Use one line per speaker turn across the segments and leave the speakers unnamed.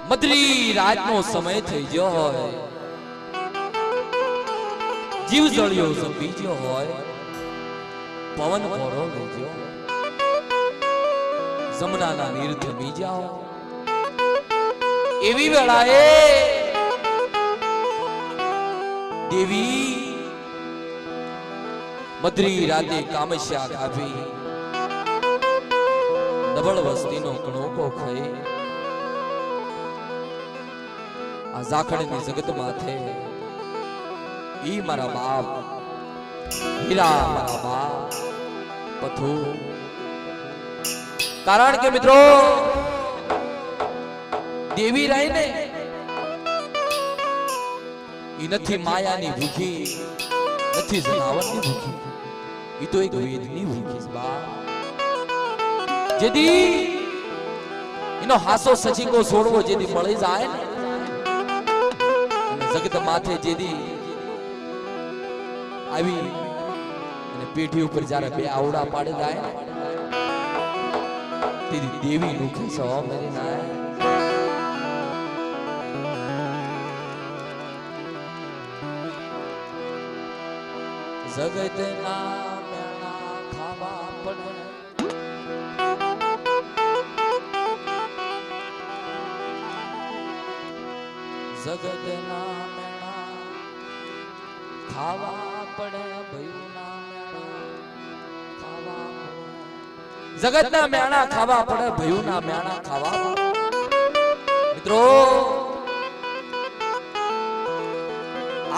મધરી રાતનો સમય થઈ ગયો હોય, જીવ જળિયો સંભી ગયો હોય, પવન ભરો લઈ ગયો, જમનાના નીર થમી જાઓ, એવી વેળાએ દેવી મધરી રાતે કામસ્યા કાપી ડબળ વસ્તીનો કણોકો ખાઈ આ ઝાખડની જગત માથે ઈ મારા બાપ હીરા મારા બાપ પથુ કારણ કે મિત્રો દેવી રહી ને ઈ નથી માયાની ભૂખી, નથી જનાવરની ભૂખી, ઈ તો એક વેદની ભૂખી છે બા. જેદી એનો હાસો સચીકો છોડવો જેદી મળી જાય ને અને જગત માથે જેદી આવી અને પેઢી ઉપર જ્યારે બે આવડા પાડી જાય તેદી દેવી નુખે સો મેરી નાય. જગત ના મેણા ખાવા પડે, જગત ના મેણા ખાવા પડે, ભયું ના મેણા ખાવા પડે, જગત ના મેણા ખાવા પડે, ભયું ના મેણા ખાવા પડે. મિત્રો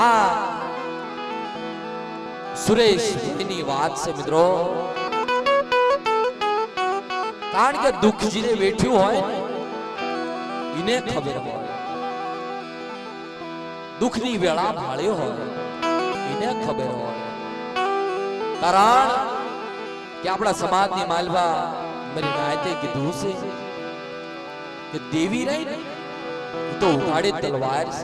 આ સુરેશ ની વાત છે મિત્રો, કારણ કે દુઃખ જીને બેઠ્યું હોય એને ખબર હોય, દુઃખની વેળા ભાળ્યો હોય એને ખબર હોય. કારણ કે આપણા સમાજની માલવા મારી નાયતે કીધું છે કે દેવી રહી ને તો ઉઘાડે તલવાર છે,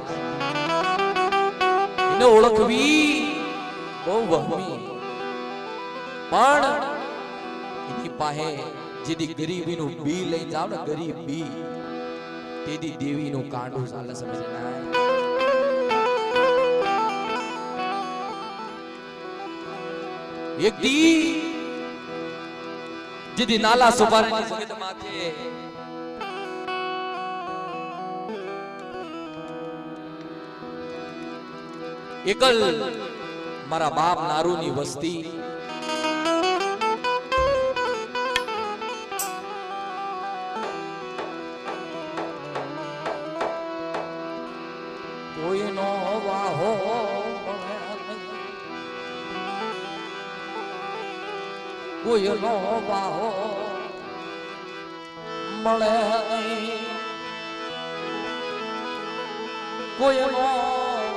એને ઓળખવી બહુ વહમી, પણ એની પાસે જેદી ગરીબીનું બી લઈ જાવ ને ગરીબ બી તેદી દેવીનું કાંડું ચાલે સમજ ના. એક દી જેદી નાલા સુપારીની જગત માથે એકલ મારા બાપ નારુની વસ્તી કોઈનો વાહો કોઈનો વાહો મળે નહીં, કોઈનો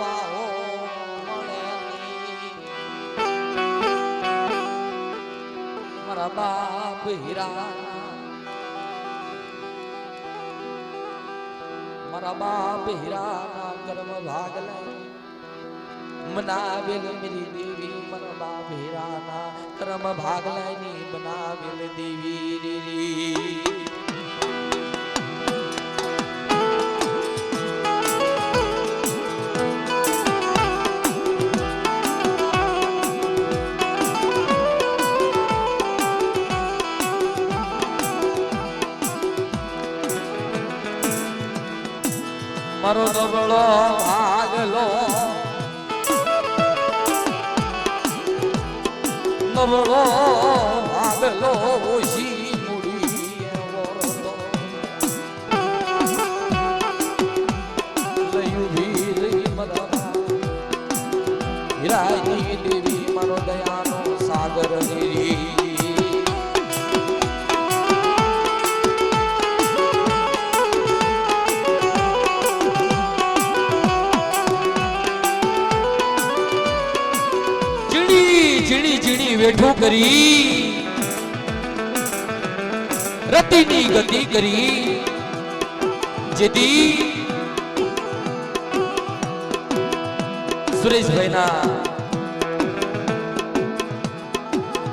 વાહો મળે નહીં. મારા બાપ હીરા, મારા બાપ હીરા કર્મ ભાગ લઈ મનાવેલ મેરી દેવી, મારા બાપ હીરા કર્મ ભાગ લઈ બનાવેલ દેવી. મારો નબળો ભાગલો, નબળો ભાગલો ઓછી મૂડી વરતો લયું ભીરી મદા હીરાની દેવી, મારો દયાનો સાગર નીરી. ઝીણી ઝીણી વેઠું કરી રતિની ગતિ કરી, જેથી સુરેશભાઈના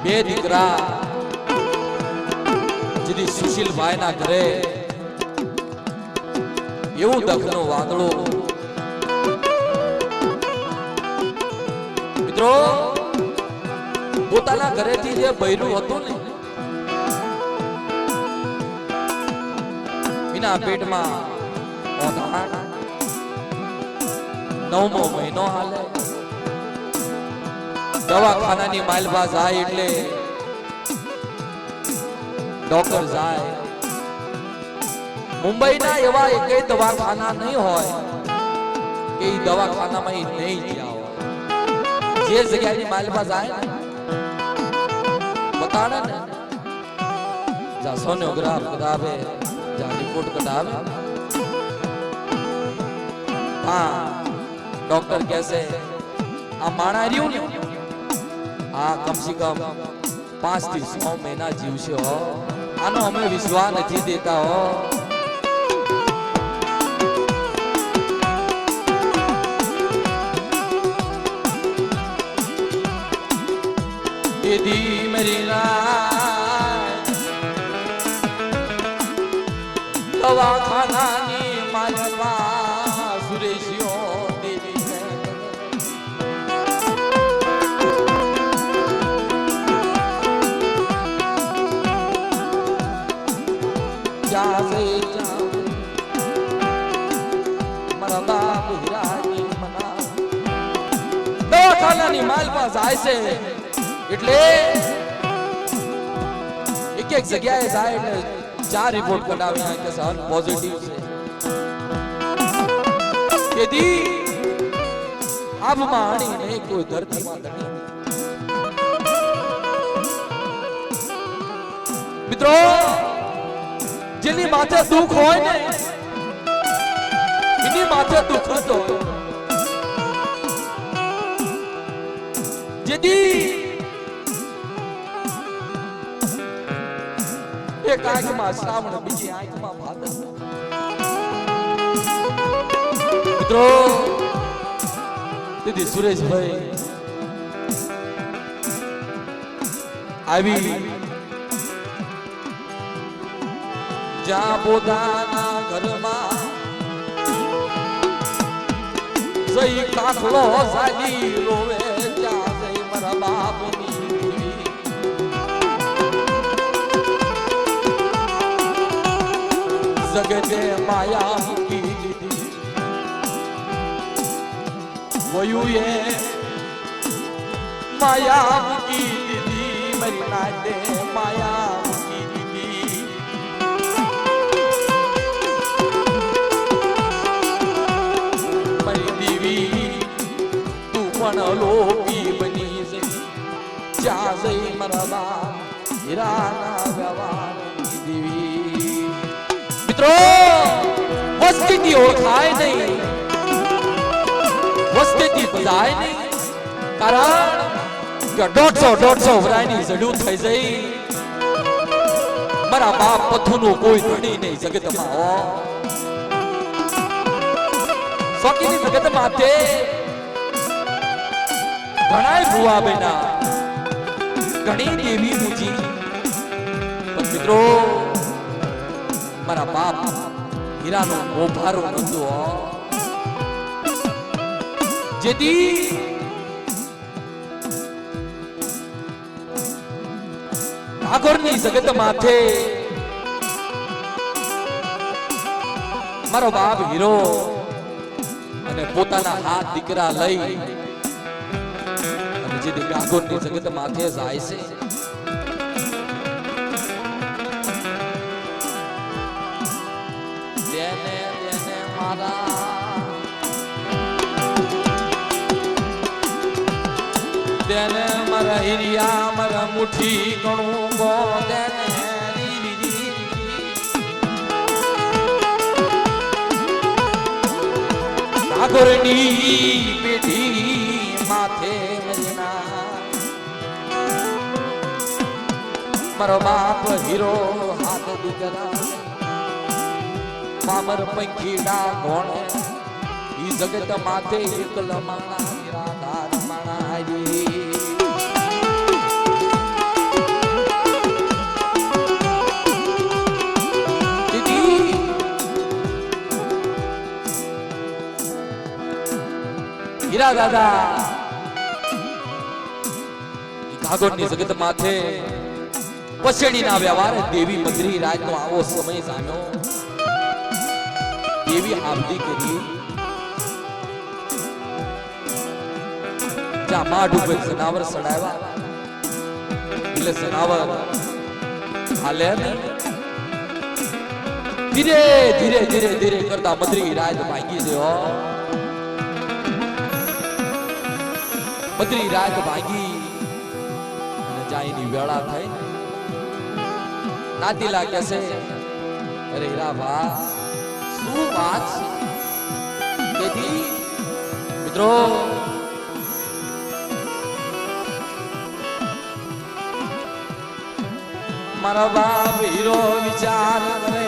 બે દીકરા જેથી સુશીલભાઈના ઘરે એવું દખનો વાદળો મિત્રો પોતાના ઘરેથી જે બૈરું હતું ને એના પેટમાં ઓધાણ 9મો મહિનો હાલે દવાખાનાની માલભા જાય એટલે ડોક્ટર જાય મુંબઈના એવા એકેય દવાખાના નહીં હોય કે એ દવાખાનામાં એ નહીં ગયા હોય જે જગ્યાની માલભા જાય બતાડે ને જા સોનોગ્રાફ કરાવે જા રિપોર્ટ કઢાવે હા ડોક્ટર કહેશે આ માણા રહ્યું ને આ કમસે કમ 5 થી 6 મહિના જીવશે હો આનો અમે વિશ્વાસ નથી દેતા હો દીદી મેરી દવાખાનાની માલવા સુરેશીઓ દેવી મારા બાપ હીરાની મના દવાખાનાની માલવા જાય છે એટલે એક એક જગ્યાએ જાય એટલે 4 રિપોર્ટ કઢાવ્યા કે સર પોઝિટિવ છે તેથી આબ માણીને કોઈ ધરતીમાં ધણી મિત્રો જેની માથે દુઃખ હોય ને એની માથે દુઃખ હતો જેથી એક આંખમાં શ્રાવણ બીજી આંખમાં ભાદર મિત્રો દીદી સુરેશભાઈ આવી જ્યાં પોતાના ઘરમાં જઈ કાકલો સાલી રોવે ત્યાં જઈ મારા બાપની જગતે માયા મૂકી દીધી વયુએ માયા મૂકી દીધી મારી નાતે માયા મૂકી દીધી મારી દેવી તું પણ લોપી બની જઈ જ્યાં જઈ મારા બાપ હીરાના વ્યવહારની દેવી મિત્રો વસ્તીથી ઓળખાય નહીં વસ્તીથી બધાય નહીં કારણ કે 150 વરાયની જડ્યું થઈ જઈ મારા બાપ પથુનું કોઈ ધણી નહીં જગતમાં હો સોકીની જગતમાં તે ઘણાય ભુવા બેના ઘણી દેવી મૂજી પણ મિત્રો મારા બાપ હીરાનો મોભારો નતો જેથી ઠાકોરની જગત માથે મારો બાપ હીરો અને પોતાના હાથ દીકરા લઈ અને જેથી ઠાકોરની જગત માથે જાય છે देने मरा हिरिया मरा मुट्ठी गणू गो देने ठाकुरनी पेटी माथे मजना मारो बाप हीरो हाथ દીકરા પામર પંખીડા ઘોણે ઈ જગત માથે એકલ માણા નિરાધાર માણા હારી હીરા દાદા કાગોની જગત માથે પછેડીના વ્યવહારે દેવી મધરી રાતનો આવો સમય જામ્યો દેવી આપદી કરી જ્યાં માઢ ઉપર જનાવર સડાવ્યા એટલે જનાવર હાલે ને ધીરે ધીરે ધીરે ધીરે કરતા મધરી રાત ભાગી ગયો મધરી રાત ભાગી અને જાયની વેળા થઈ નાતીલા કહે છે અરે હીરાભા શું વાત છે તેથી મિત્રો મારા બાપ હીરો વિચાર કરે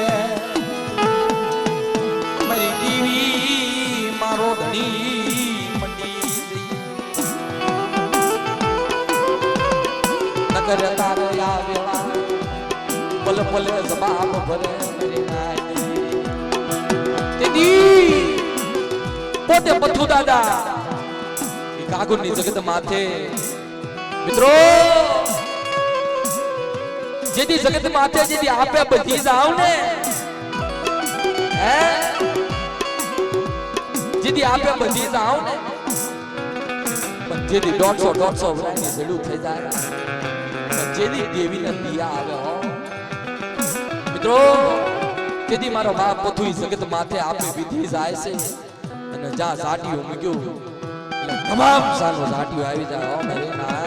મારી દીવી મારો ધણી મંડી નગર તારે આવેલા પલ પલ જવાબ ભરે મારી નાય તેથી પોતે પથુ દાદા એ કાગુની જગત માથે મિત્રો જેદી જગત માથે જેદી આપે બધી જાવ ને હે જેદી આપે બધી જાવ ને પણ જેદી 150 વરાની જડું થઈ જાય જેદી દેવીને દિયા આવે હો મિત્રો જેદી મારો બાપ પથુઈ જગત માથે આપે વિધિ જાય છે અને જા સાટીઓ મૂક્યું એટલે તમામ સાનો સાટીઓ આવી જાય હો મેરે ના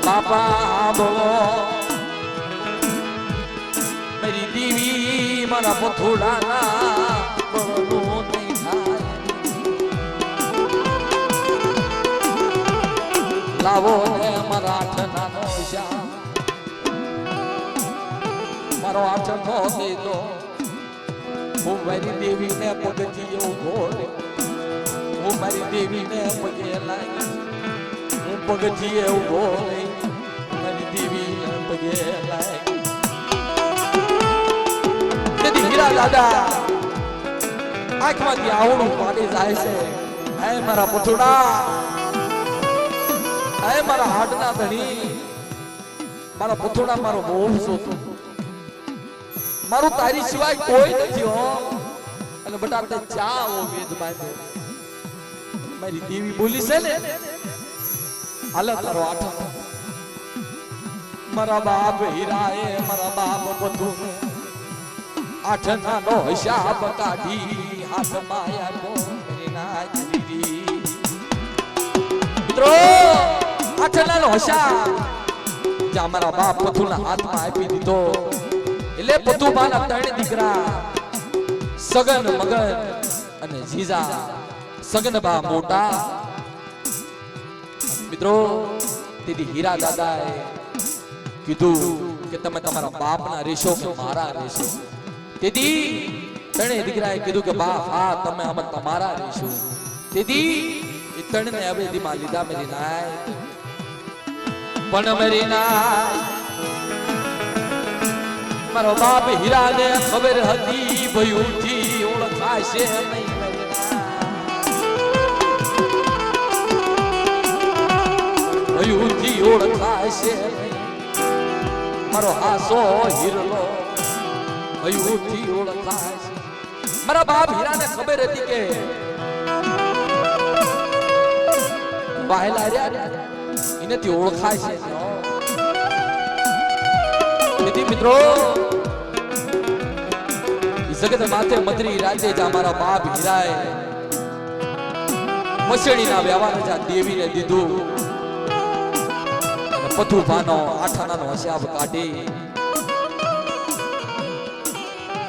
બાપા બોલો મેરી દીવી મારા પથોડાના બોલો નહીં થાય લાવો ને મારા આઠનાનો શ્યામ મારો આઠનો દીધો હું મારી દેવીને પગથી ઉભો રે હું મારી દેવીને પગે લાગી હું પગથી ઉભો રે મારી દેવી પગે લાગી તેથી હીરા દાદા આંખમાંથી આવડું પાડી જાય છે હે મારા પથોડા હે મારા હાડના ધણી મારા પથોડા મારો બહુ જોતો મારું તારી સિવાય કોઈ નથી હો અને બટા તે ચા ઓ વેદ બાંધે મારી દેવી બોલી છે ને હાલ તારો આઠ મારા બાપ હીરાએ મારા બાપ બધું આઠના નો હિસાબ કાઢી હાથ માયા કો નાચરી મિત્રો આઠના નો હિસાબ જે મારા બાપ પથુના હાથમાં આપી દીધો એટલે પથુબાના ત્રણ દીકરા સગન મગન અને જીજા સગનબા મોટા મિત્રો તેથી હીરા દાદાએ કીધું કે તમે તમારા બાપના રેશો કે મારા રેશો તેથી ત્રણે દીકરાએ કીધું કે બાપ હા તમે અમે તમારા રેશો તેથી એ ત્રણને અવેદીમાં લીધા મેરી નાય પણ મેરી નાય મારો બાપ હીરાને ખબર હતી ભયુથી ઓળખાશે નહીં ભયુથી ઓળખાશે મારો હાસો હીરલો ભયુથી ઓળખાશે મારા બાપ હીરાને ખબર હતી કે વાહેલા રહ્યા એનાથી ઓળખાશે તેથી મિત્રો જગત માથે મધરી રાજે જા મારા બાપ હીરાએ મસેડીના વ્યવહાર જા દેવીને દીધું અને પથુભાનો આઠાનાનો હિસાબ કાઢી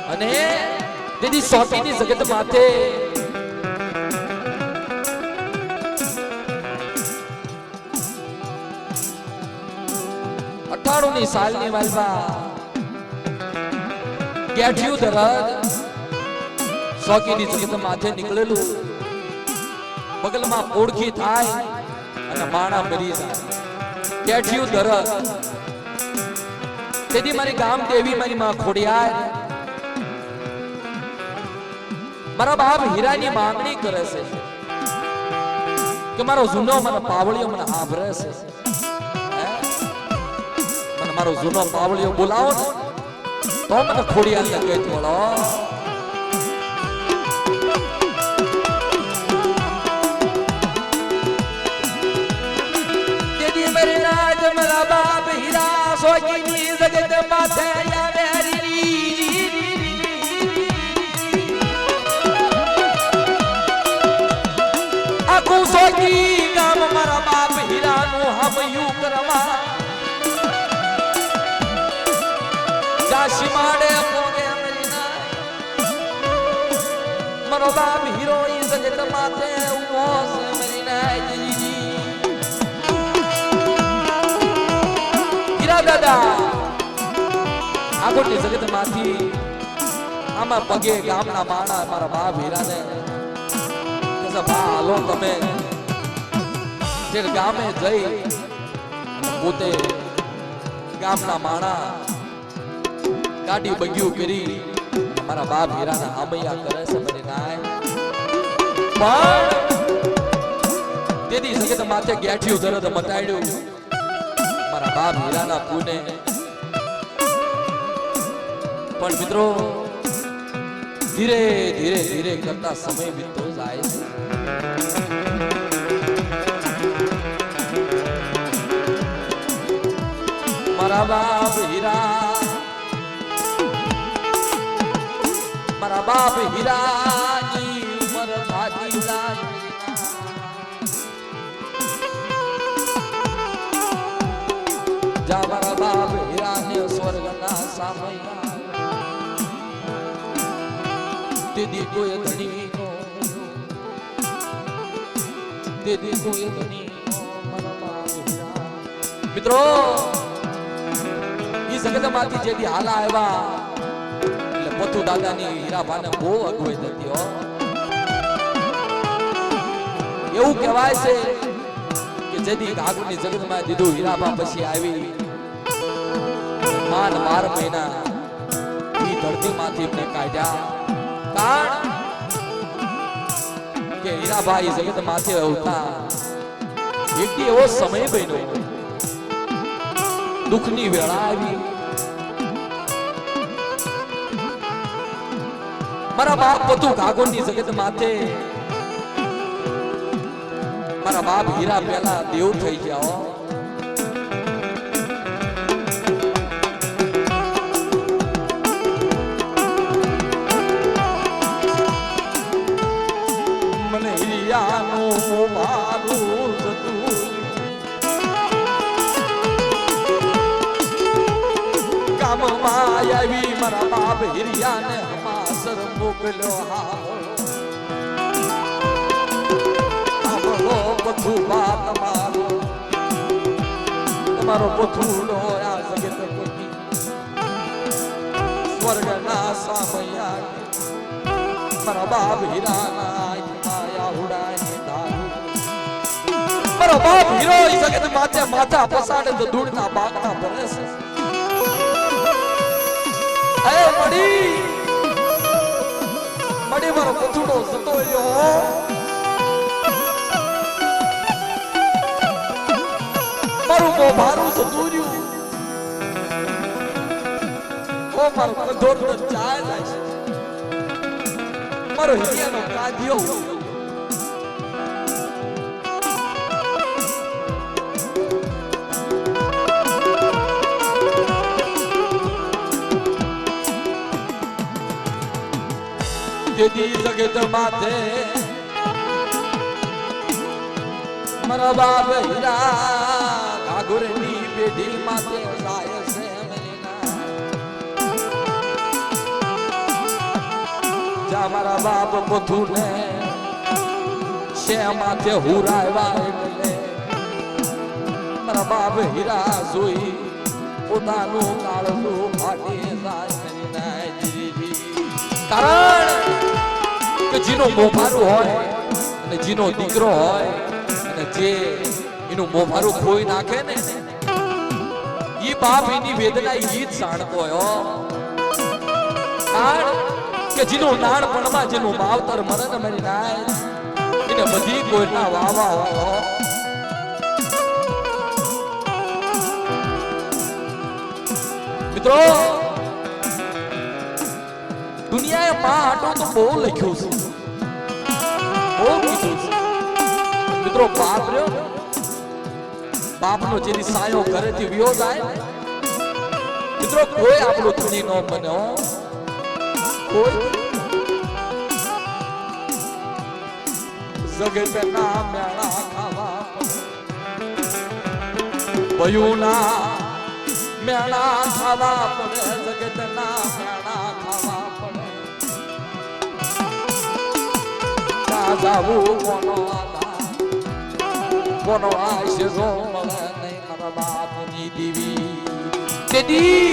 અને તેથી સોટીની જગત માથે ની સાલની વાલમાં ગેઠિયું દરદ સોકીની જગત માથે નીકળેલું બગલમાં પોડખી થાય અને માણા મરી જાય ગેઠિયું દરદ તેથી મારી ગામ દેવી મારી માં ખોડિયાર મારા બાપ હીરાની માંગણી કરે છે કે મારો જૂનો મને પાવળિયો મને આભરે છે, મને મારો જૂનો પાવળિયો બોલાવો ને તો મને ખોડિયાર ને કહી બોલો. તેથી મેરે રાજ મારા બાપ હીરા સોગીની જગત માથે આવે આખું સોગી ગામ મારા બાપ હીરાનું હમયું કરવા જાશી માડે પોગે મરીના મારો બાપ હીરો ઈ જગત માથે ઉભો છે મરીના જીજી. હીરા દાદા આગળની જગત માંથી આમાં પગે ગામના માણા મારા બાપ હીરાને હાલો તમે જે ગામે જઈ પોતે ગામના માણા ગાડી બગ્યું કરી મારા બાપ હીરાના હામૈયા કરે છે મને નાય પણ તેદી સગત માથે ગેઠિયું દરદ મટાડ્યું મારા બાપ હીરાના કુને. પણ મિત્રો ધીરે ધીરે ધીરે કરતા સમય વીતતો જાય છે. મારા બાપ હીરા મારા બાપ હીરાની ઉંમર થાતી જા મારા બાપ હીરાને સ્વર્ગના સામૈયા તેદી કોઈ ધણીનો તેદી કોઈ ધણીનો મારા બાપ હીરા. મિત્રો ઈ જગતમાંથી જેથી હાલા આવ્યા એટલે પથુ દાદાની હીરાભાને બહુ અગવડ થતી હો. એવું કહેવાય છે કે જેથી આગળની જગતમાં દીધું હીરાભા પછી આવી માન 12 મહિના ઈ ધરતીમાંથી એમને કાઢ્યા. કારણ કે હીરાભાઈ જગત માથે આવતા એક એવો સમય બન્યો દુઃખની વેળા આવી. મારા બાપ બધું કાગોની જગત માથે મારા બાપ હીરા પહેલા દેવ થઈ ગયા. મને હીરાનું મારું જતું ગામમાં આવી મારા બાપ હીરિયાને હમાસર મોકલ્યો. આવો પથુ બા તમારો પથુડો આ જગત પતિ સ્વર્ગના સામૈયા મારા બાપ હીરાના માયા ઉડાય દારૂ. મારો બાપ હીરો ઈ જગત માથે માથા પસાડે તો ધૂળના બાગના ભરે છે. એ મડી મારો પથુડો જતો રહ્યો. મારું બહુ ભારું જતું રહ્યું. ઓ મારો કંધોર તો ચાય જાય છે. મારો હિરિયાનો કાઢ્યો તેદી જગત માથે મારા બાપ હીરા ઘાઘરની પેઢી માથે જાય છે. જા મારા બાપ પથુને શે માથે હુરાવ્યા એટલે મારા બાપ હીરા જોઈ પોતાનું કાળનું ફાટી જાય. કારણ કે જીનો મોભારું હોય અને જીનો દીકરો હોય અને જે એનું મોભારું ખોઈ નાખે ને ઈ બાપ એની વેદના ઈ જ જાણતો હોય કે જેનું નાનપણમાં જેનું માવતર મરે ને મારી નાય એને બધી કોઈના વાવા હોય મિત્રો દુનિયાએ માં આટો તો બહુ લખ્યું છે બહુ કીધું છે મિત્રો બાપ રહ્યો બાપનો જેની સાયો ઘરેથી વિયો જાય મિત્રો કોઈ આપણું ધણી ન બને કોઈ જગતના મેળા ખાવા ભયુના મેળા ખાવા પડે જગતના મેળા ખાવા પડે જાવું કોનો આશરો મળે નહીં મારા બાપની દીવી તેદી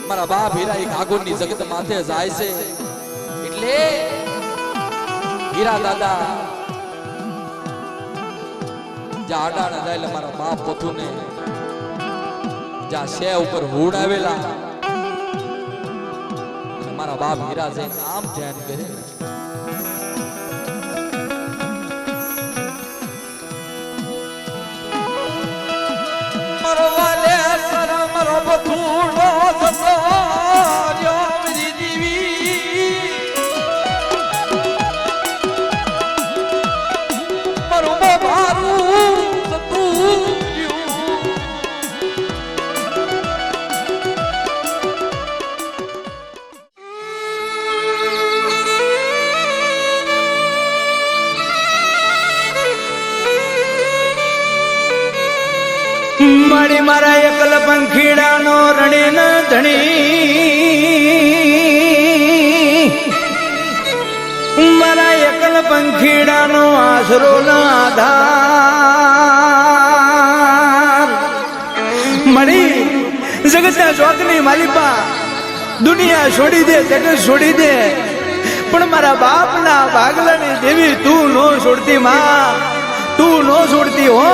મારા બાપ હીરા એક આગળની જગત માથે જાય છે એટલે હીરા દાદા જ્યાં આડાણા જાય એટલે મારા બાપ પોથુને જ્યાં શે ઉપર હુડ આવેલા મારા બાપ હીરા જઈને આમ ધ્યાન કરે મારો વાલે સરમ મારો બથુડો જતો મારી દીવી મારું મારું જતું
મારી મારા એકલ પંખીડાનો રણી ન ધણી મારા એકલ પંખીડાનો આશરો ન આધાર મળી જગતના ચોકની માલિપા દુનિયા છોડી દે જગત છોડી દે પણ મારા બાપના ભાગલાની દેવી તું નો છોડતી માં તું નો છોડતી હો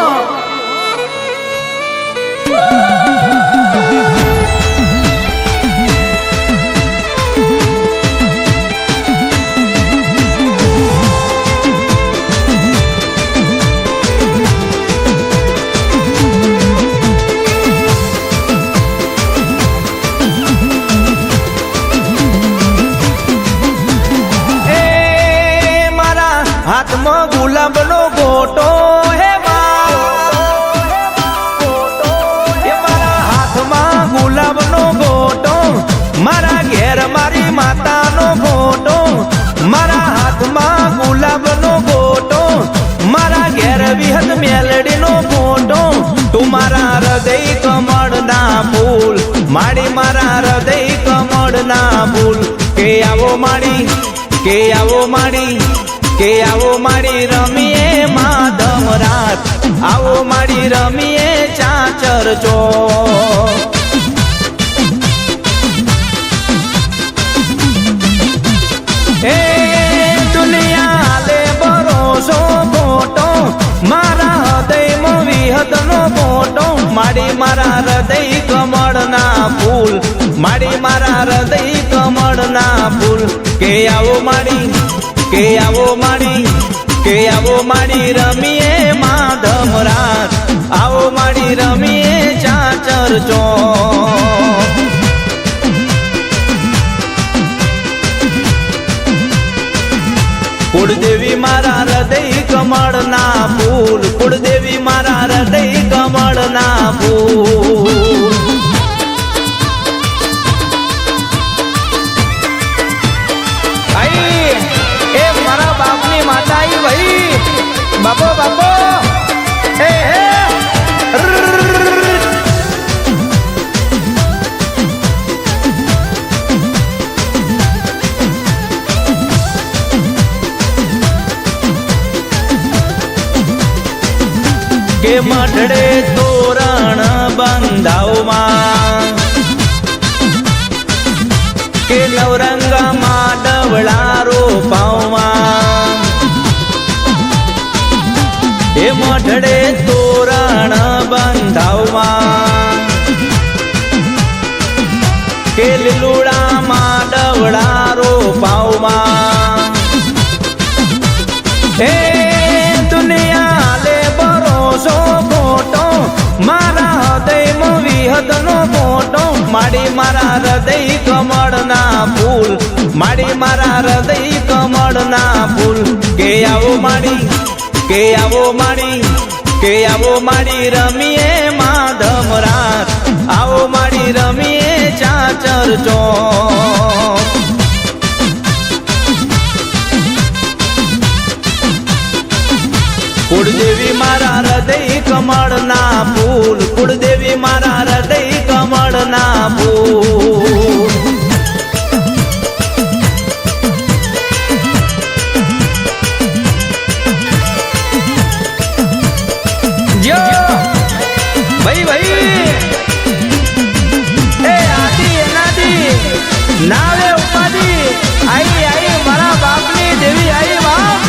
હાથમાં ગુલાબનો ગોટો હે ગુલાબનો ફોટો મારા ઘેર મારી માતાનો ફોટો મારા હાથમાં ગુલાબનો ફોટો મારા ઘેર વિહત મેલડીનો ફોટો તું મારા હૃદય કમળના ફૂલ માડી મારા હૃદય કમળના ફૂલ કે આવો માડી કે આવો માડી કે આવો માડી રમીએ માધમ રાત આવો માડી રમીએ ચાચર ચો એ દુનિયા લે ભરોસો ફોટો મારા હૃદયમાં વિહતનો ફોટો માડી મારા હૃદય કમળના ફૂલ માડી મારા હૃદય કમળના ફૂલ કે આવો માડી કે આવો માડી કે આવો માડી રમીએ માધમ રાત આવો માડી રમીએ ચાચર ચો કુળદેવી મારા હૃદય કમળના ફૂલ કુળદેવી મારા હૃદય કમળના ફૂલ આઈ એ મારા બાપની માતા આઈ ભાઈ બાપો બાપો એ કે મઢડે તોરણ બંધાવમાં કે નવરંગમાં ડવળા રોપાવમાં એ મઢડે તોરણ બંધાવમાં કે લીલુડામાં ડવડા રોપાવમાં એ દુનિયા લે ભરોસો ખોટો મારા હૃદયમાં વિહતનો ફોટો માડી મારા હૃદય કમળના ફૂલ માડી મારા હૃદય કમળના ફૂલ કે આવો માડી કે આવો માડી કે આવો માડી રમીએ માધમ રાત આવો માડી રમીએ ચાચર ચોક કુળદેવી મારા હૃદય કમળના ફૂલ કુળદેવી મારા હૃદય કમળના ફૂલ ભાઈ ભાઈ એ આદિ એનાદી નાવે ઉપાધિ આઈ આઈ મારા બાપની દેવી આઈ બાપ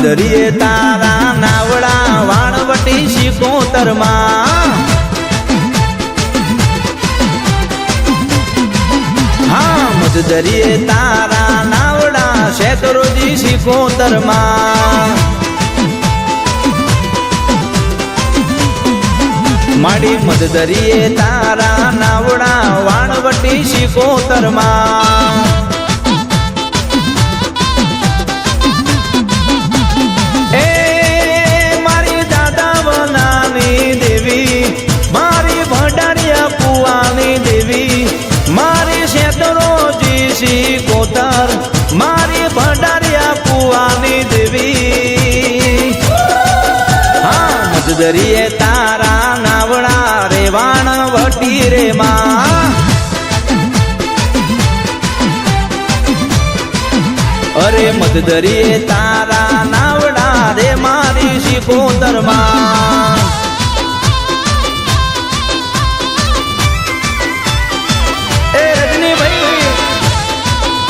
દરિયે તારા નાવડા વાણવટી શિકોતરમાં હા મધ દરિયે તારા નાવડા શેતરોજી શિકોતરમાં માડી મધ દરિયે તારા નાવડા વાણવટી શિકોતરમાં કોતર મારી ભંડારિયા પુવાની દેવી હા મધદરીએ તારા નાવડા રે વાણવટી રે માં અરે મધદરીએ તારા નાવડા રે મારી શિકોતર માં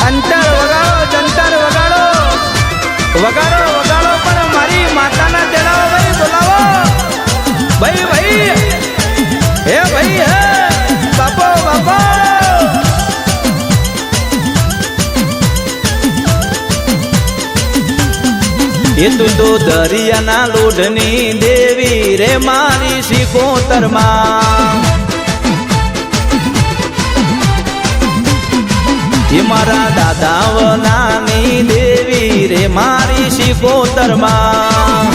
અંતર વગાડો જંતર વગાડો વગાડો વગાડો પણ મારી માતાના તેડાવો ભાઈ બોલાવો ભાઈ ભાઈ હે ભાઈ હે બાપો બાપો એ તું તો દરિયાના લોઢની દેવી રે મારી શિકોતરમાં એ મારા દાદા વનાની દેવી રે મારી શિકોતરમાં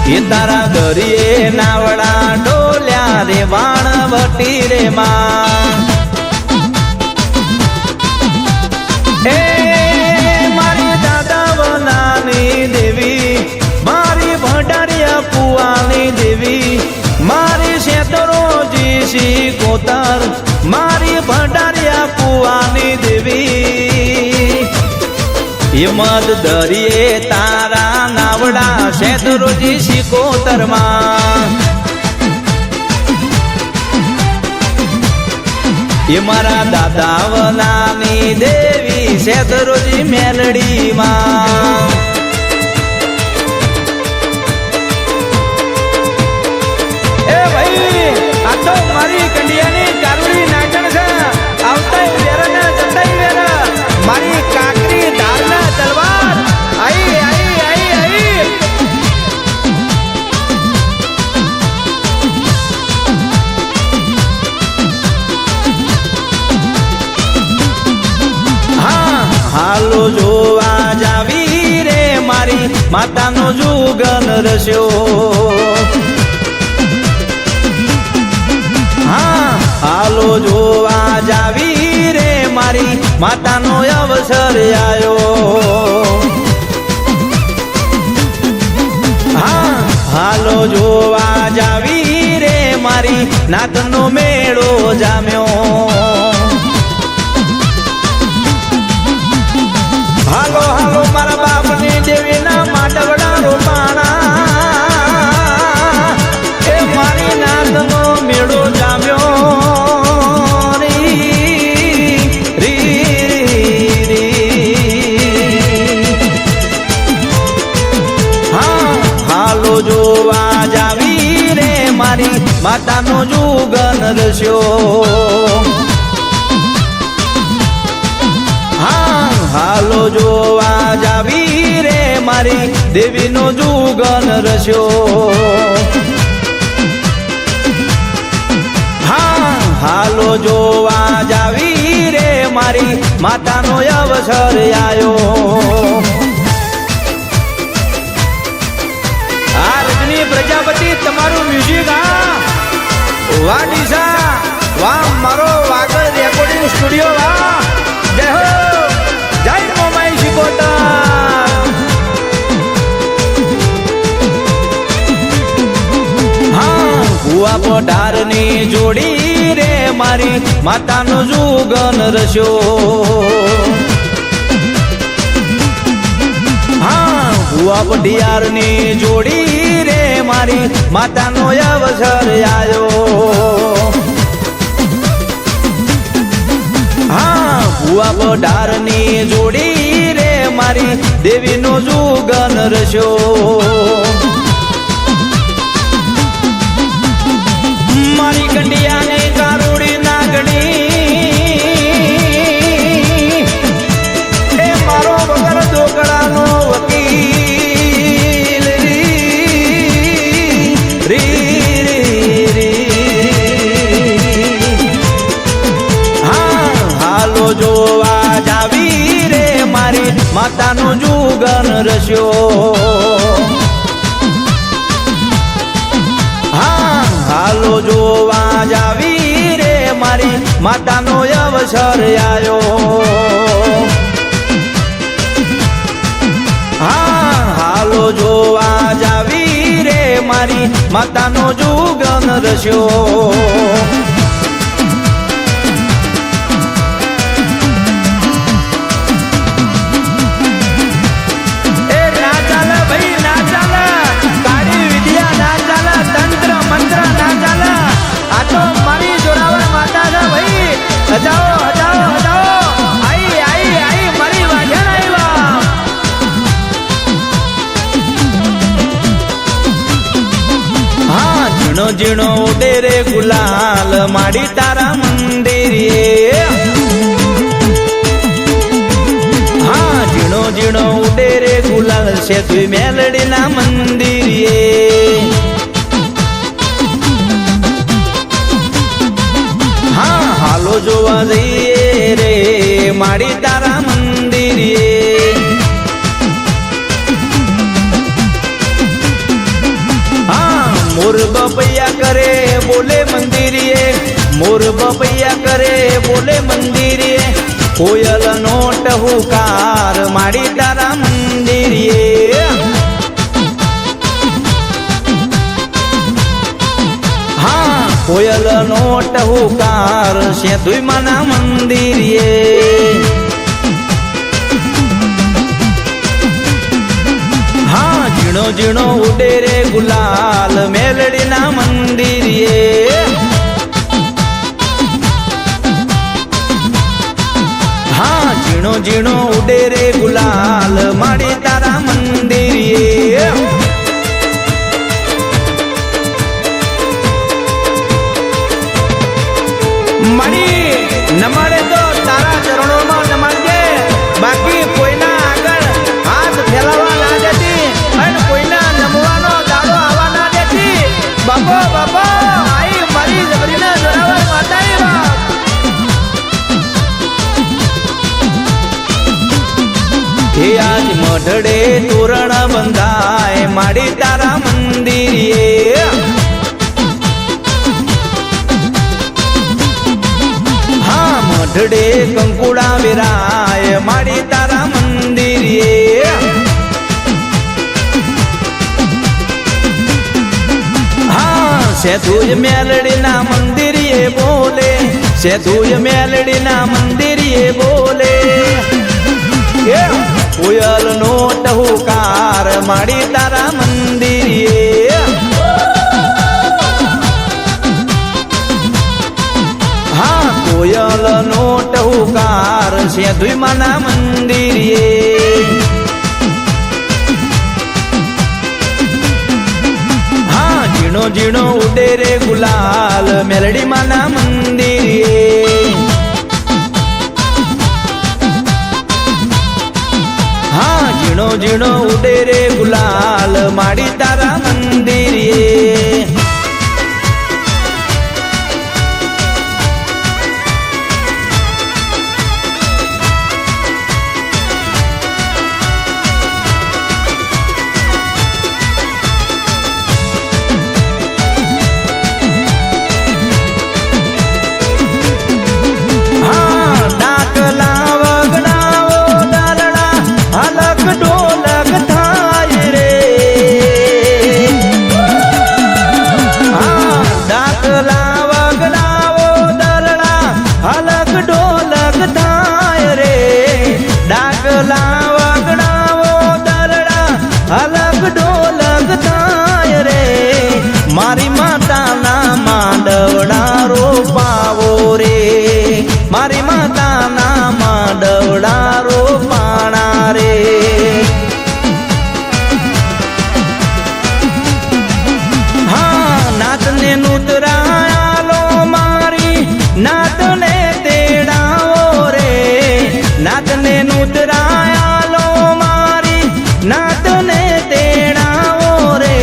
એ તારા દરિયે નાવડા ડોલ્યા રે વાણવટી રે માં એ મારી દાદા વનાની દેવી મારી ભંડારિયા પુવાની દેવી મારી શેતરોજી શિકોતર મારી ભંડારિયા પુવાની દેવી હિમત દરિયે તારા નાવડા શેતરોજી શિકોતરમાં એ મારા દાદા વનાની દેવી શેતરોજી મેલડીમાં મારી કંડિયાની કારુડી નાગણ છે આવતા વેરા જતા વેરા મારી કાકરી ઢાલના તલવાર આઈ આઈ આઈ આઈ હા હાલો જોવા જાવી રે મારી માતાનો જુગન રસ્યો હાલો જોવા જાવી રે મારી માતાનો અવસર આયો હા હાલો જોવા જાવી રે મારી નાતનો મેળો જામ્યો હાલો હાલો મારા બાપની દેવીના માટવડા રોપાણા એ મારી નાતનો મેળો જામ્યો માતાનો જુગન રસ્યો હા હાલો જોવા જાવી રે મારી દેવીનો જુગન રસ્યો હા હાલો જોવા જાવી રે મારી માતાનો અવસર આયો આ રજની પ્રજાપતિ તમારું મ્યુઝિક વાહ ડીસા વાહ મારો વાગડ રેકોર્ડિંગ સ્ટુડિયો વાહ જય હો જય મોમાઈ શિકોતા હા ભુવા પઢારની જોડી રે મારી માતાનો જુગન રસ્યો હા ભુવા પઢિયારની જોડી રે મારી માતાનો અવસર આયો હા ભુવા પઢારની જોડી રે મારી દેવીનો જુગન રસ્યો મારી કંડિયાને કારુડી નાગણી એ મારો વગર દોકડાનો વકીલ હા હાલો જોવા જાવી રે મારી માતાનો જુગન રસ્યો હા હાલો જોવા જાવી રે મારી માતાનો અવસર આયો હા હાલો જોવા જાવી રે મારી માતાનો જુગન રસ્યો હજાઓ હજાઓ હજાઓ આઈ આઈ આઈ મારી વાજણ આવ્યા હા ઝીણો ઝીણો ઉડે રે ગુલાલ માડી તારા મંદિરે હા ઝીણો ઝીણો ઉડે રે ગુલાલ છે તું મેલડીના મંદિરે હાલો જોવા જઈએ રે માડી તારા મંદિરે હા મોર બપૈયા કરે બોલે મંદિરે મોર બપૈયા કરે બોલે મંદિરે કોયલ નો ટહુકાર માડી તારા મંદિરે કોયલ નો ટહુકાર છે દુઈમાના મંદિરે હા ઝીણો ઝીણો ઉડે રે ગુલાલ મેલડીના મંદિરે હા ઝીણો ઝીણો ઉડે રે ગુલાલ માડી તારા મંદિરે મારી નમાડે તો તારા ચરણોમાં નમાડજે બાકી કોઈના આગળ હાથ ફેલાવા ના દેતી અને કોઈના નમવાનો દાડો આવવા ના દેતી બાપો બાપો આઈ મારી જબરીના જોરાવર માતાએ બાપ હે આજ મઢડે તોરણ બંધાય માડી તારા મંદિરે મઢડે કંકુડા વિરાય માડી તારા મંદિરે હા સેતુજ મેલડીના મંદિરે બોલે સેતુજ મેલડીના મંદિરે બોલે કોયલ નો ટહુકાર માડી તારા મંદિરે કોયલ નો ટહુકાર છે દુઈમાના મંદિરે હા ઝીણો ઝીણો ઉડે રે ગુલાલ મેલડી માના મંદિરે. હા ઝીણો ઝીણો ઉડે રે ગુલાલ માડી તારા મંદિરે. મારી માતાના માંડવડા રોપાવો રે, મારી માતાના માંડવડા રોપાણા રે. હા નાતને નૂતરાયાલો મારી નાતને તેડાવો રે, નાતને નૂતરાયાલો મારી નાતને તેડાવો રે.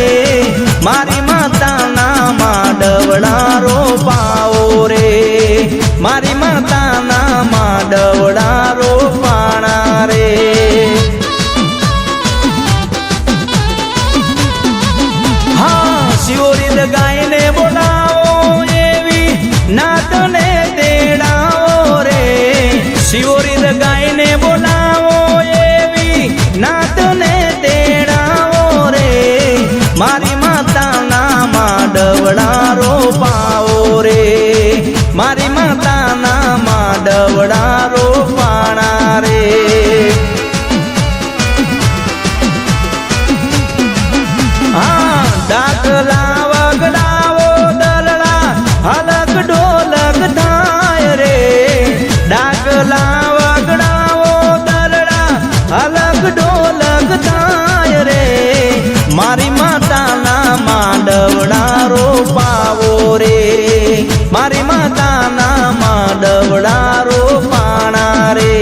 મારી માતાના માંડવડા રોપાવો રે, મારી માતાના માંડવડા રોપાણા રે. હા શિવરીદ ગાયને બોલાવો એવી નાતને તેડાવો રે, શિવરીદ ગાયને બોલાવો એવી નાતને તેડાવો રે. મારી માતાના માંડવડા રોપાવો રે, મારી માતાના માંડવડા રોપાણા રે. હા ડાકલા વગડાવો દલડા હલક ઢોલક થાય રે, ડાકલા વગડાવો દલડા હલક ઢોલક થાય રે. મારી માતાના માંડવડા રોપાવો રે, મારી માતાના માંડવડા રોપાણા રે.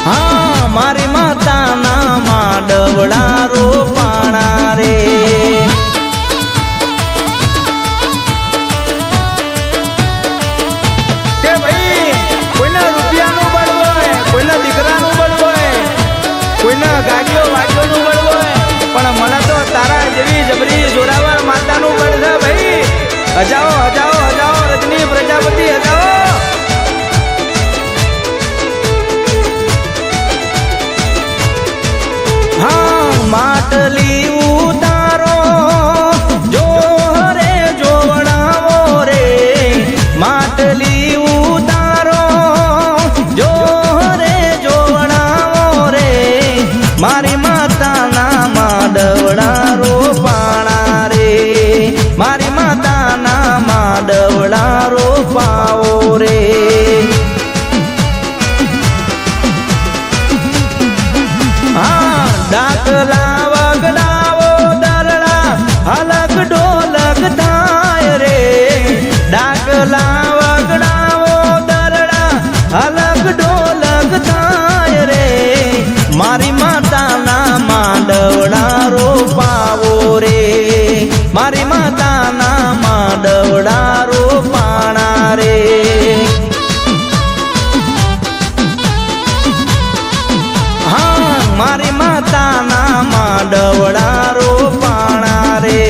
હા મારી માતાના માંડવડા રોપાણા રે. કે ભાઈ કોઈના રૂપિયાનું બળ હોય, કોઈના દીકરાનું બળ હોય, કોઈના ગાડીઓ વાડીઓનું બળ હોય, પણ મને તો તારા જેવી જબરી જોરાવર માતાનું બળ છે ભાઈ. હજાઓ હજાઓ હજાઓ રજની પ્રજાપતિ હજાઓ. હા માટલી ઉતારો જો રે જોવડાવો રે, માટલી ઉતારો જો રે જોવડાવો રે. મારી માતાના માંડવડા રોપાણા રે, મારી માતાના માંડવડા રોપાવો રે. હા ડાકલા વગડાવો દરડા હલક ઢોલક થાય રે, ડાકલા વગડાવો દરડા હલક ઢોલક થાય રે. મારી માતાના માંડવડા રોપાવો રે, મારી માતાના માંડવડા રોપાણા રે. હા મારી માતાના માંડવડા રોપાણા રે.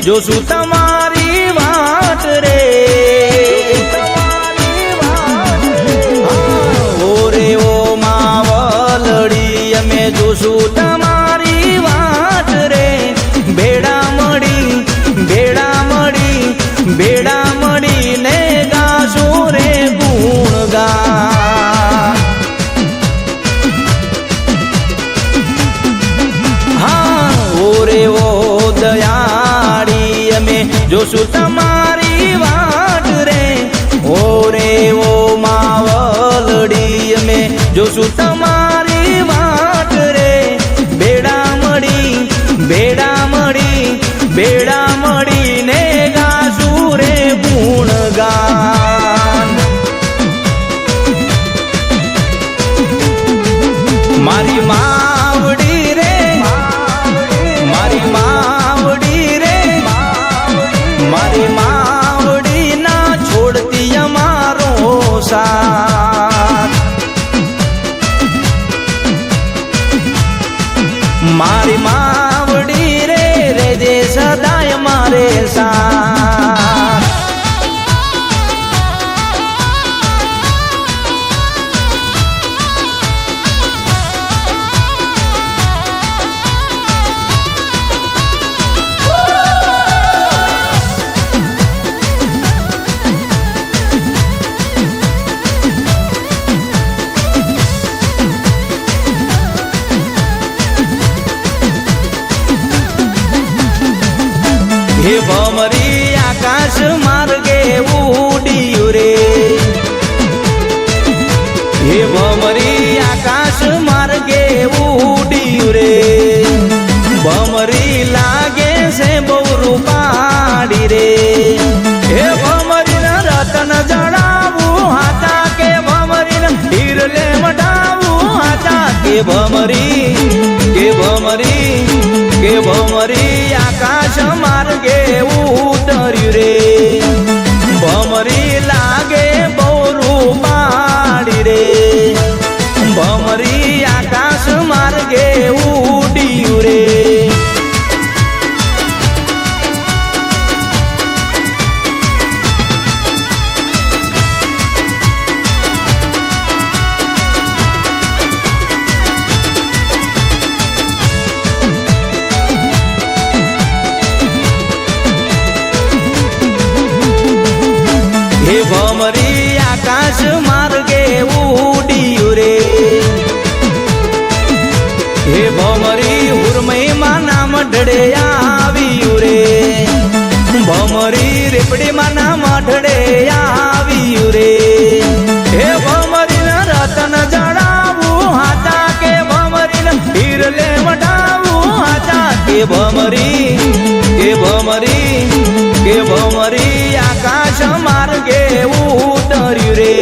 જોશું તમારી વાટ રે, ઓરે ઓ માવલડી અમે જો દયાળી અમે જોશું તમારી વાટ રે ઓ રે ઓ માવલડી અમે જોશું તમારી વાટ રે બેડા મળી મળીને ગાશું રે ગુણગાન મારી માવડી રે મારી માવડી ના છોડતી અમારો સાથ મારી માવડી રે રેજે સદાય મારે સાથ હે ભમરી આકાશ માર્ગે ઉડ્યું રે હે ભમરી આકાશ માર્ગે ઉડ્યું રે ભમરી લાગે છે બહુ રૂપાળી રે હે ભમરી રતન જડાવું હાથા કે ભમરી હીરલે વટાવું હાથા કે ભમરી આકાશ માર્ગે ઉતર્યું રે ભમરી લાગે બહુ રૂપાળી રે ભમરી આકાશ માર્ગે ઉડ્યું રે હે ભમરી આકાશ માર્ગે ઉડ્યું રે હે ભમરી હુરમઈમાં નામ ઢળે આવ્યું રે ભમરી રેપડીમાં નામ ઢળે આવ્યું રે હે ભમરી રતન જડાવું હાથા કે ભમરી હીરલે વટાવું હાથા કે ભમરી આકાશ માર્ગે ઉતર્યું રે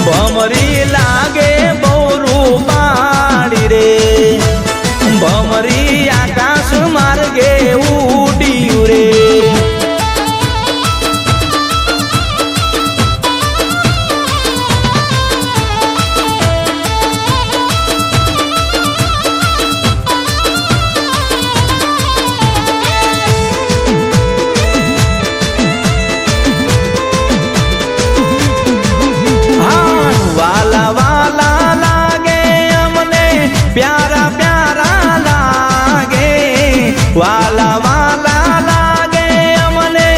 ભમરી લાગે બહુ રૂપાળી રે ભમરી આકાશ માર્ગે ઉડ્યું રે પ્યારા પ્યારા લાગે વાલા વાલા લાગે અમને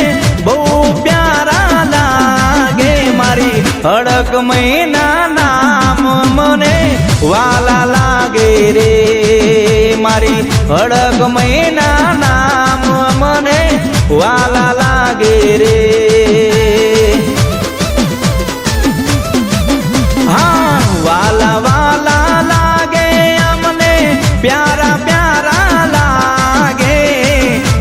બહુ પ્યારા લાગે મારી હડક મહિના નામ મને વાલા લાગે રે મારી હડક મહિના નામ મને વાલા લાગે રે હા વાલા વાલા પ્યારા પ્યારા લાગે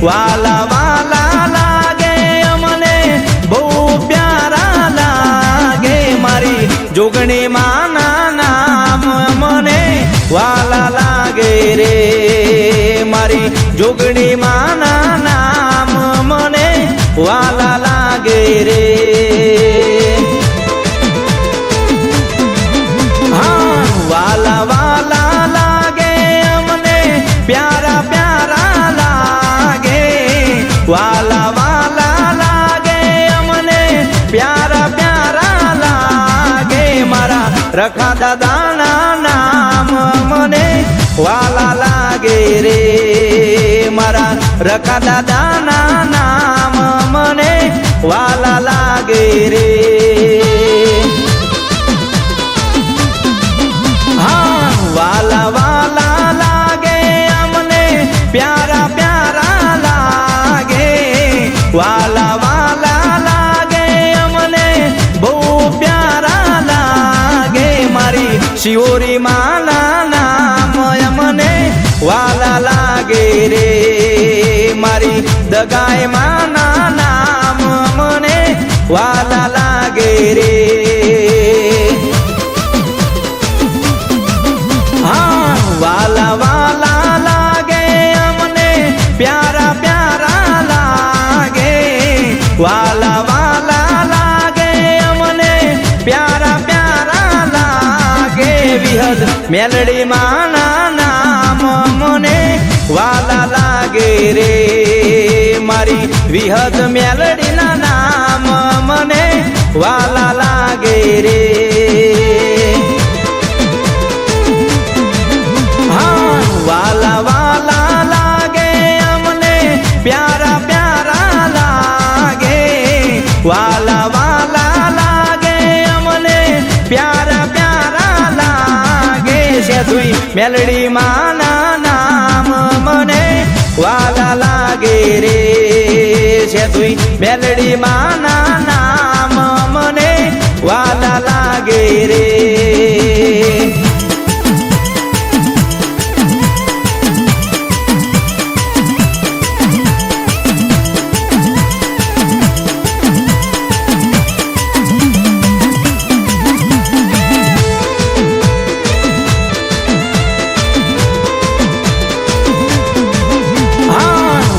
વાલા વાલા લાગે અમને બહુ પ્યારા લાગે મારી જોગણી માના નામ મને વાલા લાગે રે મારી જોગણી માના નામ મને વાલા લાગે રે હા વાલા વાલા પ્યારા પ્યારા લાગે વાલા વાલા લાગે અમને પ્યારા પ્યારા લાગે મારા રખા દાદાના નામ મને વાલા લાગે રે મારા રખા દાદાના નામ મને વાલા લાગે રે હા વાલા વાલા પ્યારા પ્યારા મારી દગાય માના નામ મને વાલા લાગે રે હા વાલા વાલા લાગે અમને પ્યારા પ્યારા લાગે વાલા વાલા લાગે અમને પ્યારા પ્યારા લાગે વિહદ મેલડી માના નામ મને વાલા લાગે રે મારી વિહદ મેલડીના નામ મને વાલા લાગે રે હા વાલા વાલા લાગે અમને પ્યારા પ્યારા લાગે વાલા વાલા લાગે અમને પ્યારા પ્યારા લાગે છે તુઈ મેલડી માના નામ મને વાલા લાગે રે છે તુઈ મેલડી માના નામ મને વાલા લાગે રે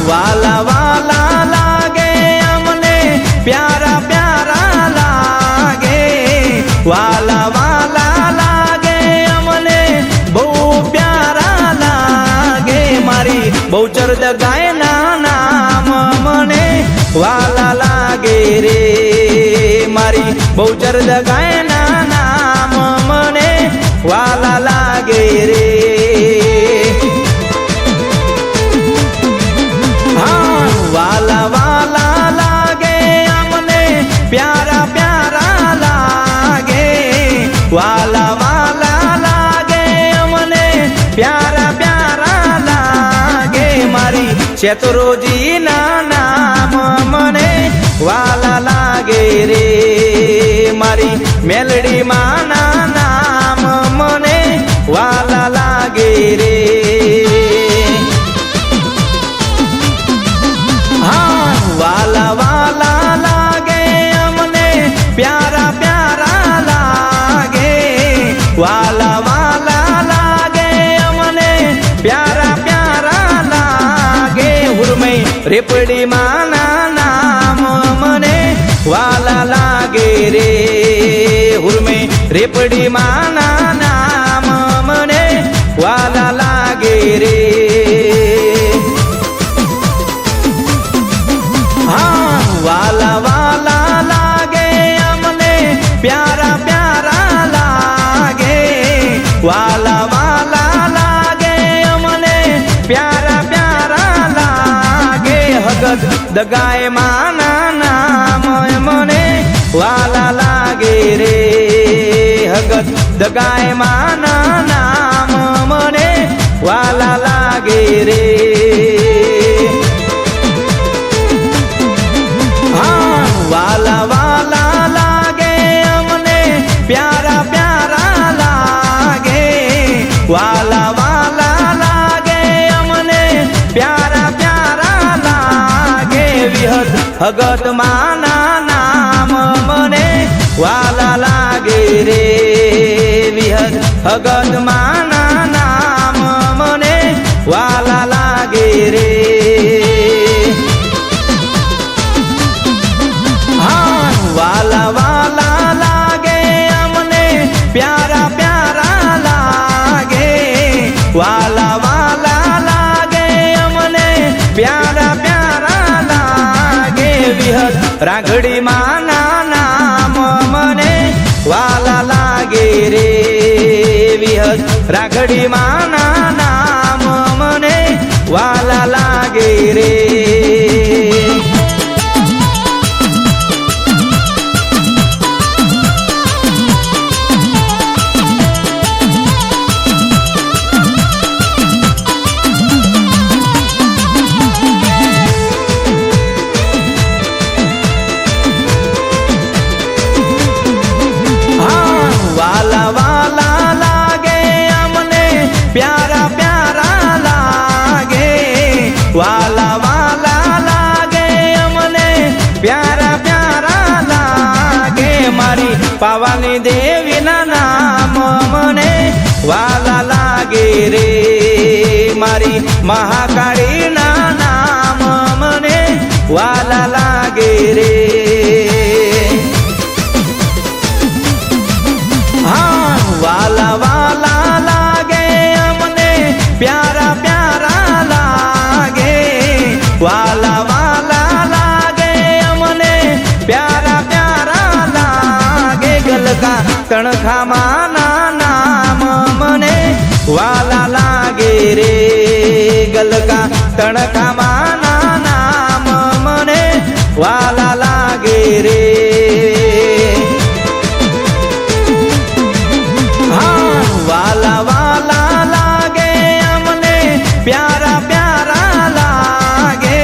વાલા વાલા લાગે અમને પ્યારા પ્યારા લાગે વાલા વાલા લાગે અમને બહુ પ્યારા લાગે મારી બહુચર દગાયના નામ મને વાલા લાગે રે મારી બહુચર દગાયના નામ મને વાલા લાગે રે વાલા વાલા લાગે અમને પ્યારા પ્યારા લાગે વાલા વાલા લાગે અમને પ્યારા પ્યારા લાગે મારી ચતુરોજી ના નામ મને વાલા લાગે રે મારી મેલડી માના નામ મને વાલા લાગે રે વાલા વાલા લાગે અમને પ્યારા પ્યારા લાગે વાલા વાલા લાગે અમને પ્યારા પ્યારા લાગે હુરમઈ રેપડી માના નામ મને વાલા લાગે રે હુરમઈ રેપડી માના નામ મને વાલા લાગે રે વાલા વાલા લાગે અમને પ્યારા પ્યારા લાગે વાલા વાલા લાગે અમને પ્યારા પ્યારા લાગે હગત દગાય માના નામ મને વાલા લાગે રે હગત દગાય માના નામ મને વાલા લાગે રે વાલા વાલા લાગે અમને પ્યારા પ્યારા લાગે વાલા વાલા લાગે અમને પ્યારા પ્યારા લાગે વિહદ હગત માના નામ મને વાલા લાગે રે વિહદ હગત માના નામ મને વાલા લાગે રે વાલા વાલા લાગે અમને પ્યારા પ્યારા લાગે વાલા વાલા લાગે અમને પ્યારા પ્યારા લાગે વિહદ રાઘડી માના નામ મને વાલા લાગે રે વિહદ રાઘડી માના નામ મને વાલા લાગે રે વાલા વાલા પાવાની દેવીના નામ મને વાલા લાગે રે મારી મહાકાળીના નામ મને વાલા લાગે રે હા વાલા વાલા લાગે અમને પ્યારા પ્યારા લાગે વાલા વાલા લાગે અમને પ્યારા પ્યારા લાગે ગલકા તણખામાં નામ મને વાલા લાગે રે ગલકા તણખામાં નામ મને વાલા લાગે રે હા વાલા વાલા લાગે અમને પ્યારા પ્યારા લાગે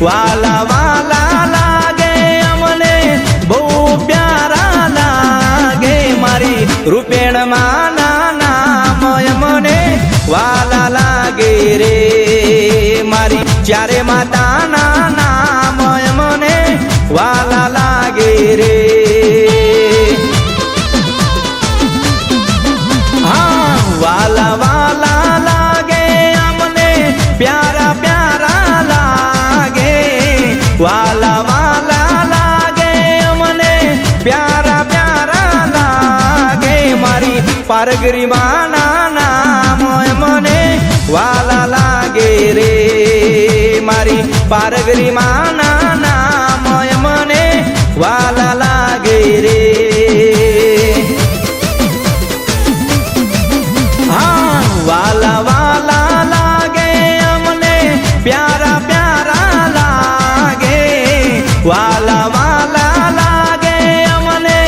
વાલા વાલા લાગે અમને બહુ પ્યારા લાગે મારી રૂપેણમાં નામ મને વાલા લાગે રે મારી ચારે માતાના નામ મને વાલા લાગે રે હા વાલા વાલા લાગે અમને પ્યારા પ્યારા લાગે વાલા વાલા લાગે અમને પ્યારા પ્યારા લાગે મારી પારગરી માના નામ મને વાલા લાગે રે મારી પારગરી માના નામ મને વાલા લાગે રે હા વાલા વાલા લાગે અમને પ્યારા પ્યારા લાગે વાલા વાલા લાગે અમને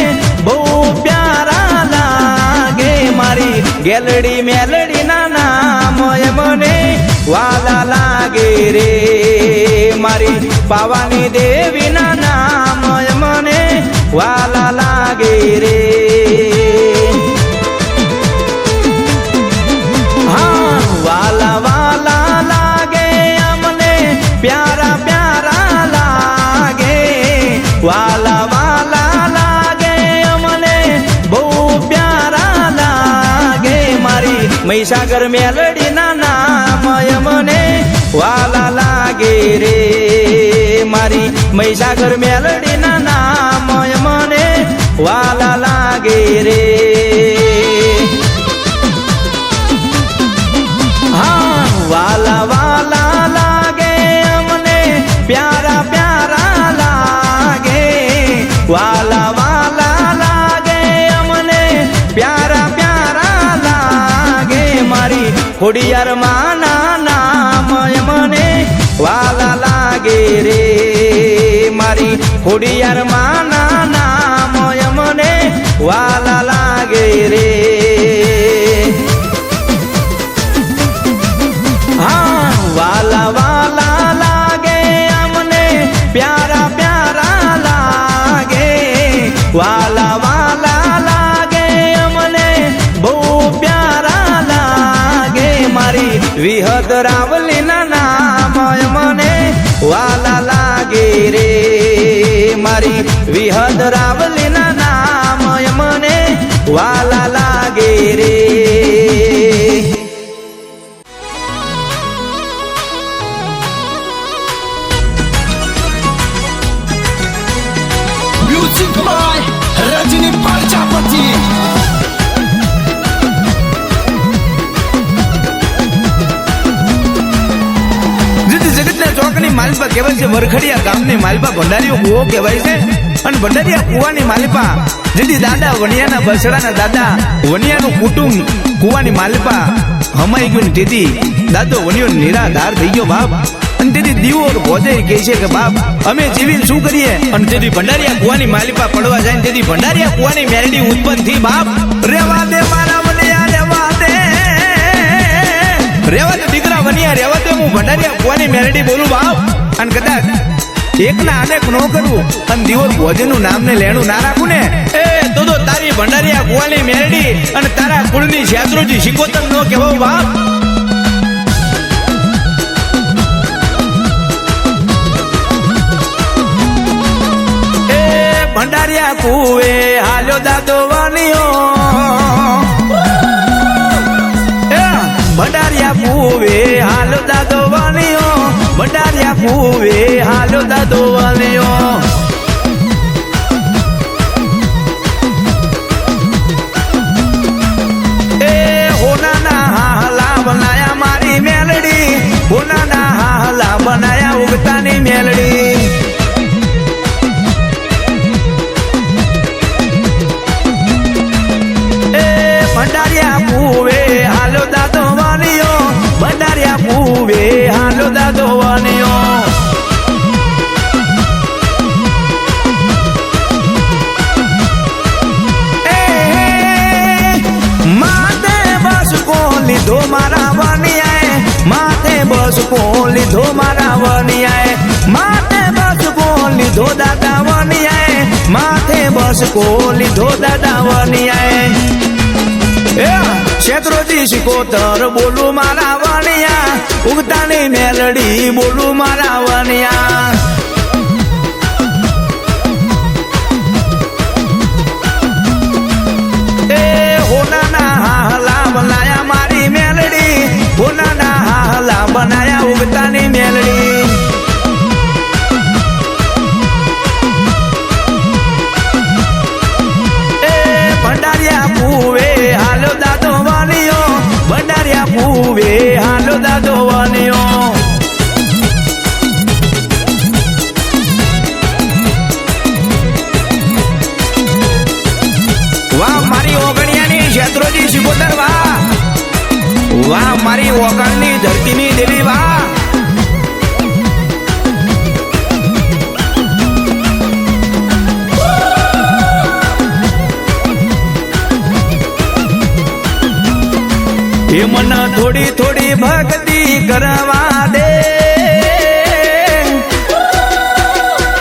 બહુ પ્યારા લાગે મારી ગેલડી મેલડી ના નામ મને વાલા લાગે રે મારી પાવાની દેવીના નામ મને વાલા લાગે રે હા વાલા વાલા લાગે અમને પ્યારા પ્યારા લાગે વાલા વાલા લાગે અમને બહુ પ્યારા લાગે મારી મહીસાગર મેલડીના નામ મને વાલા લાગે રે મારી મહીસાગર મેલડીના નામ મને વાલા લાગે રે હા વાલા વાલા લાગે અમને પ્યારા પ્યારા લાગે વાલા વાલા લાગે અમને પ્યારા પ્યારા લાગે મારી ખોડિયાર માના નામ મને વાલા લાગે રે મારી ખોડિયાર માના નામ મને વાલા લાગે રે હા વાલા વાલા લાગે અમને પ્યારા પ્યારા લાગે વાલા વાલા લાગે અમને બહુ પ્યારા લાગે મારી વિહદ રાવલીના નામ મને વાલા લાગે રે મારી વિહદ રાવલીના નામ મને વાલા લાગે રે
Music by Rajini Prajapati.
જગતના ચોકની માલિપા કહેવાય છે વરખડિયા ગામની માલિપા ભંડારીઓ કુવો કહેવાય છે અને ભંડારીયા કુવાની માલિપા જેથી દાદા વણિયાના બસડાના દાદા વણિયાનું કુટુંબ કુવાની માલિપા હમાઈ ગયું તેથી દાદો વણિયો નિરાધાર થઈ ગયો બાપ અને તેથી દીવો ભોજે કહે છે કે બાપ અમે જીવીને શું કરીએ અને તેથી ભંડારીયા કુવાની માલિપા પડવા જાય ને તેથી ભંડારીયા કુવાની મેરડી ઉત્પન્ન થી બાપ રેવા દે મારા વણિયા રેવા દે દીકરા વણિયા રેવા દે હું ભંડારીયા કુવાની મેરડી બોલું બાપ અને કદાચ એકના અનેક નો કરવું અને દિવસ ભોજનનું નામ ને લેણું ના રાખું ને એ તો તારી ભંડારીયા કુવાની મેરડી અને તારા કુળની શેત્રુજી શિકોતર નો કહેવો બાપ ભંડારિયા કુવે હાલ્યો દાદો વાનીઓ ભંડારિયા કુવે હાલ્યો દાદો વાનીઓ ભંડારિયા કુવે હાલ્યો દાદો વાનીઓ એ હોનાના હાલા બનાયા મારી મેલડી હોનાના હાલા બનાયા ઉગતાની મેલડી ભંડારિયા કુવે હાલો દાદો વાનીઓ ભંડારિયા કુવે હાલો દાદો વાનીઓ માથે બસ કો લીધો મારા વનિયાએ માથે બસ કો લીધો મારા વનિયાએ માથે બસ કો લીધો દાદા વનિયાએ માથે બસ કો લીધો દાદા વનિયાએ શેત્રોજી શિકોતર બોલું મારા વાણિયા ઉગતાની મેલડી બોલું મારા વાણિયા એ હોનાના હાલા બનાયા મારી મેલડી હોનાના હાલા બનાયા ઉગતાની મેલડી ભંડારિયા કુવે હાલો દાદો વાનીઓ ભંડારિયા કુવે હાલો દાદો વાનીઓ વાહ મારી ઓગણિયાની શેત્રોજી શિકોતર વાહ વાહ મારી ઓગણની ધરતીની દેવી વાહ એ મને થોડી થોડી ભક્તિ કરવા દે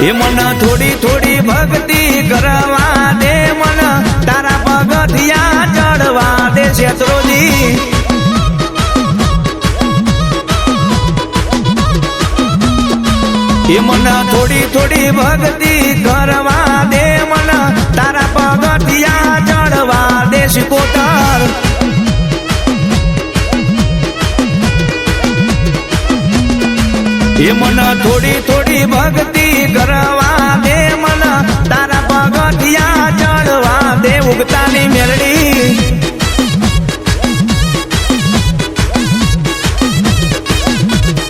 એ મને થોડી થોડી ભક્તિ કરવા દે મને તારા પગથિયા ચડવા દે શેત્રોજી એ મને થોડી થોડી ભક્તિ કરવા દે મને તારા પગથિયા ચડવા દે શિકોતર એ મને થોડી થોડી ભક્તિ કરવા દે મને તારા પગથિયા ચડવા દે ઉગતાની મેલડી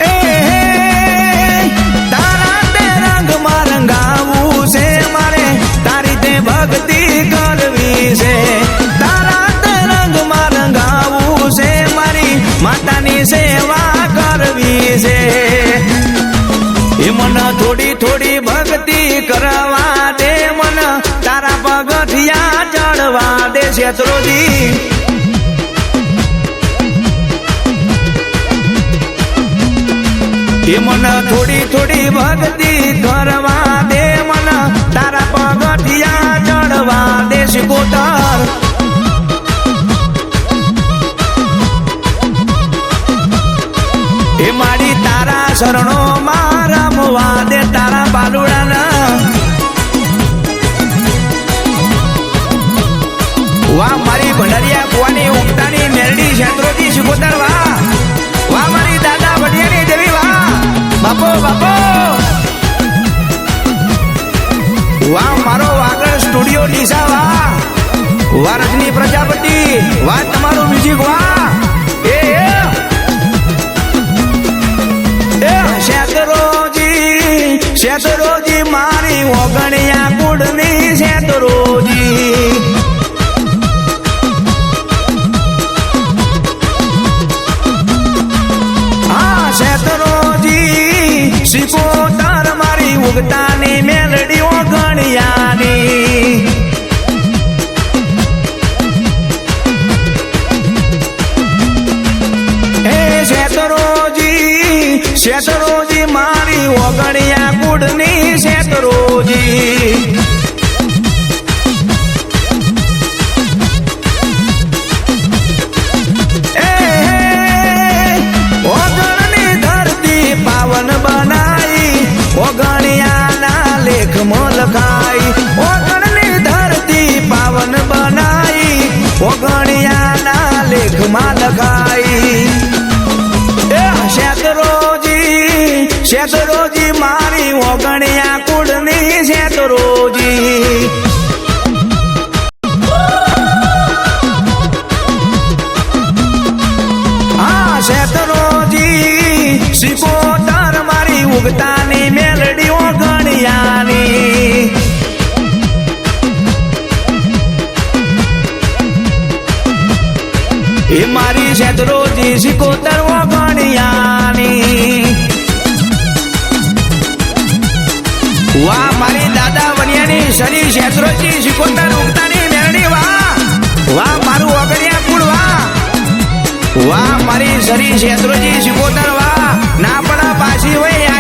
એ તારા તે રંગમાં રંગાવું છે મારે તારી તે ભક્તિ કરવી છે તારા તે રંગમાં રંગાવું છે મારી માતાની સેવા કરવી છે એ મને થોડી થોડી ભક્તિ કરવા દે મને તારા પગથિયા ચડવા દે શેત્રોજી એ મને થોડી થોડી ભક્તિ કરવા દે મને તારા પગથિયા ચડવા દે શિકોતર એ મારી તારા શરણો માં રમવા દે તારા બાલુડાના વાહ મારી ભંડારિયા કુવાની ઉગતાની મેલડી શેત્રોજી શિકોતર વાહ વાહ મારી દાદા ભટિયાની દેવી વાહ બાપો બાપો વાહ મારો વાગડ સ્ટુડિયો ડીસા વાહ વાહ રજની પ્રજાપતિ વાહ તમારું મ્યુઝિક વાહ શેત્રોજી મારી ઓગણિયા કુળની શેત્રોજી હા શેત્રોજી શિકોતર મારી ઉગતાની મેલડી ઓગણિયાની હે શેત્રોજી મારી ઓગણિયા કુળની શેત્રોજી ઓગણની ધરતી પાવન બનાઈ ઓગણિયાના લેખમાં લખાઈ શેતરોજી મારી ઓગણિયા કુળની શેતરોજી હા શેતરોજી શિકોતર મારી ઉગતાની મેલડી ઓગણિયાની એ મારી શેતરોજી શિકોતર ઓગણિયાની વાહ મારી દાદા વનિયાની શરી શેતરોજી શિકોતર ઉગતાની મેરડી વાહ વાહ મારું ઓગણિયા કુળ વાહ વાહ મારી શરી શેતરોજી શિકોતર વાહ ના પડા પાછી હોય